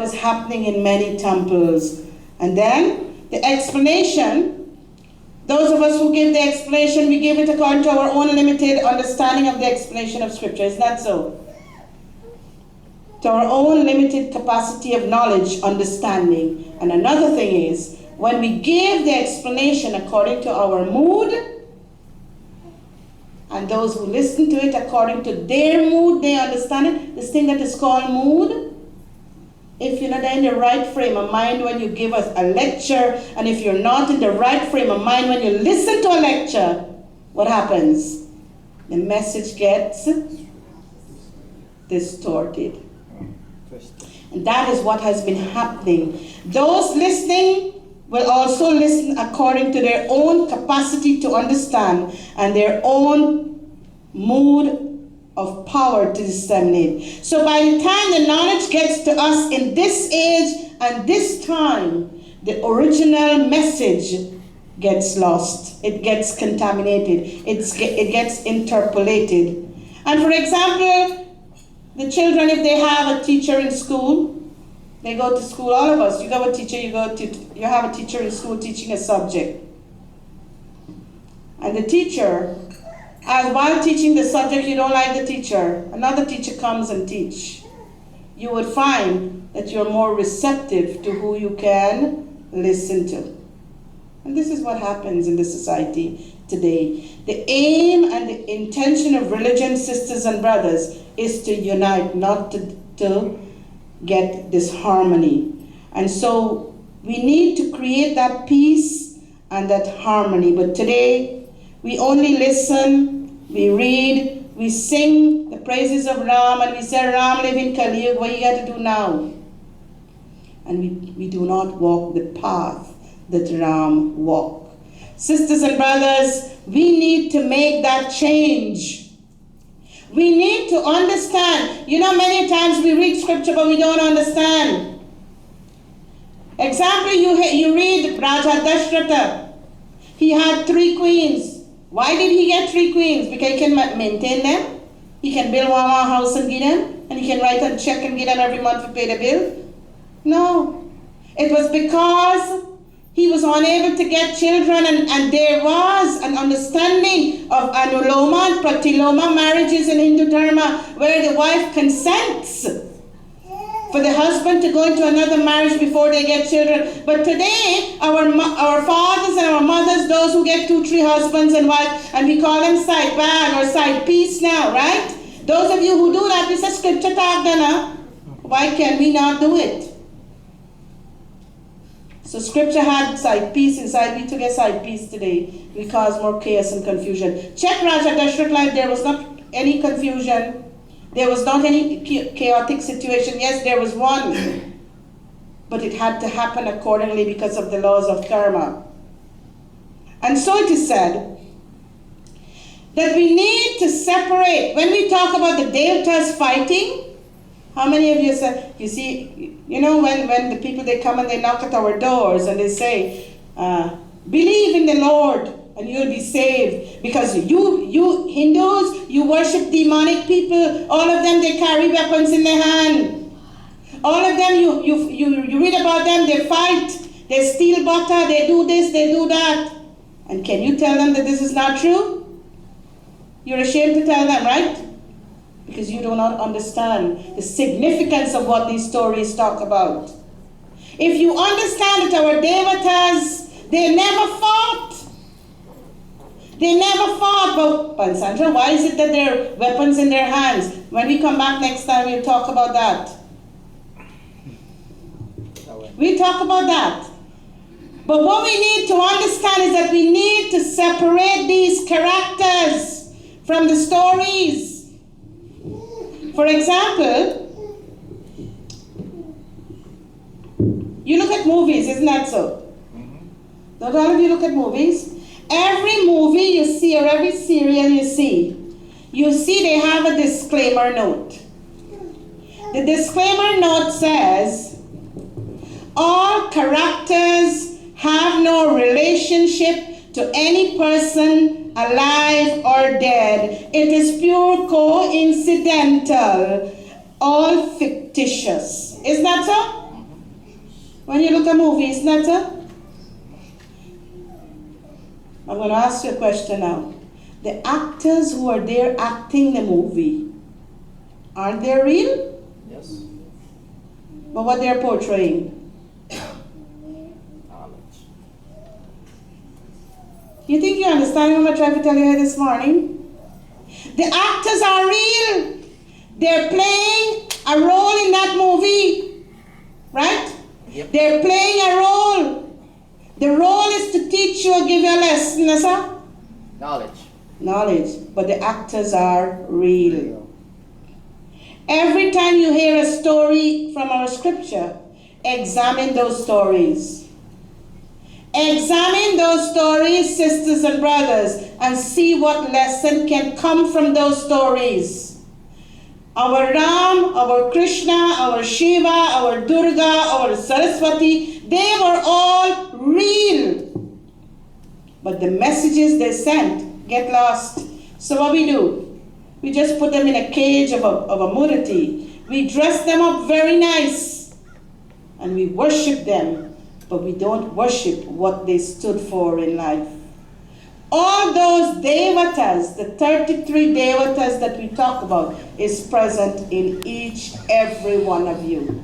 is happening in many temples. And then the explanation, those of us who give the explanation, we give it according to our own limited understanding of the explanation of Scripture. Isn't that so? To our own limited capacity of knowledge, understanding. And another thing is, when we give the explanation according to our mood, and those who listen to it according to their mood, they understand it, this thing that is called mood. If you're not in the right frame of mind when you give us a lecture, and if you're not in the right frame of mind when you listen to a lecture, what happens? The message gets distorted. And that is what has been happening. Those listening will also listen according to their own capacity to understand and their own mood of power to disseminate. So by the time the knowledge gets to us in this age and this time, the original message gets lost. It gets contaminated. It gets interpolated. And for example, the children, if they have a teacher in school, they go to school, all of us, you have a teacher, you have a teacher in school teaching a subject. And the teacher, while teaching the subject, you don't like the teacher, another teacher comes and teach. You would find that you're more receptive to who you can listen to. And this is what happens in the society today. The aim and the intention of religion, sisters and brothers, is to unite, not to get disharmony. And so we need to create that peace and that harmony. But today, we only listen, we read, we sing the praises of Ram, and we say, Ram live in Kali Yuga, what you got to do now? And we do not walk the path that Ram walked. Sisters and brothers, we need to make that change. We need to understand. You know, many times we read scripture, but we don't understand. Example, you read Raja Dashratha. He had 3 queens. Why did he get 3 queens? Because he can maintain them. He can build one house and give them. And he can write a check and give them every month to pay the bill. No. It was because he was unable to get children, and there was an understanding of anuloma and pratiloma marriages in Hindu Dharma, where the wife consents for the husband to go into another marriage before they get children. But today, our fathers and our mothers, those who get 2, 3 husbands and wives, and we call them side bag or side piece now, right? Those of you who do that, we say scripture talk then, huh? Why can we not do it? So scripture had side piece inside, we took a side piece today. We cause more chaos and confusion. Check Raja Dashrath life, there was not any confusion. There was not any chaotic situation. Yes, there was one. But it had to happen accordingly because of the laws of karma. And so it is said that we need to separate. When we talk about the Devatas fighting, how many of you say, you see, you know, when the people, they come and they knock at our doors and they say, believe in the Lord and you'll be saved. Because you Hindus, you worship demonic people. All of them, they carry weapons in their hand. All of them, you read about them, they fight, they steal butter, they do this, they do that. And can you tell them that this is not true? You're ashamed to tell them, right? Because you do not understand the significance of what these stories talk about. If you understand that our Devatas, they never fought. They never fought. But Sandra, why is it that there are weapons in their hands? When we come back next time, we'll talk about that. We'll talk about that. But what we need to understand is that we need to separate these characters from the stories. For example, you look at movies, isn't that so? Don't all of you look at movies? Every movie you see or every serial you see they have a disclaimer note. The disclaimer note says, all characters have no relationship to any person alive or dead. It is pure coincidental, all fictitious. Isn't that so? When you look at movies, Netta, I'm going to ask you a question now. The actors who are there acting the movie, aren't they real? Yes. But what they're portraying? Knowledge. You think you understand what I'm trying to tell you here this morning? The actors are real. They're playing a role in that movie, right? Yep. They're playing a role. The role is to teach you or give you a lesson, sir? Knowledge. Knowledge. But the actors are real. Every time you hear a story from our scripture, examine those stories. Examine those stories, sisters and brothers, and see what lesson can come from those stories. Our Ram, our Krishna, our Shiva, our Durga, our Saraswati, they were all real. But the messages they sent get lost. So what we do? We just put them in a cage of a murti. We dress them up very nice. And we worship them. But we don't worship what they stood for in life. All those devatas, the 33 devatas that we talk about, is present in each, every one of you.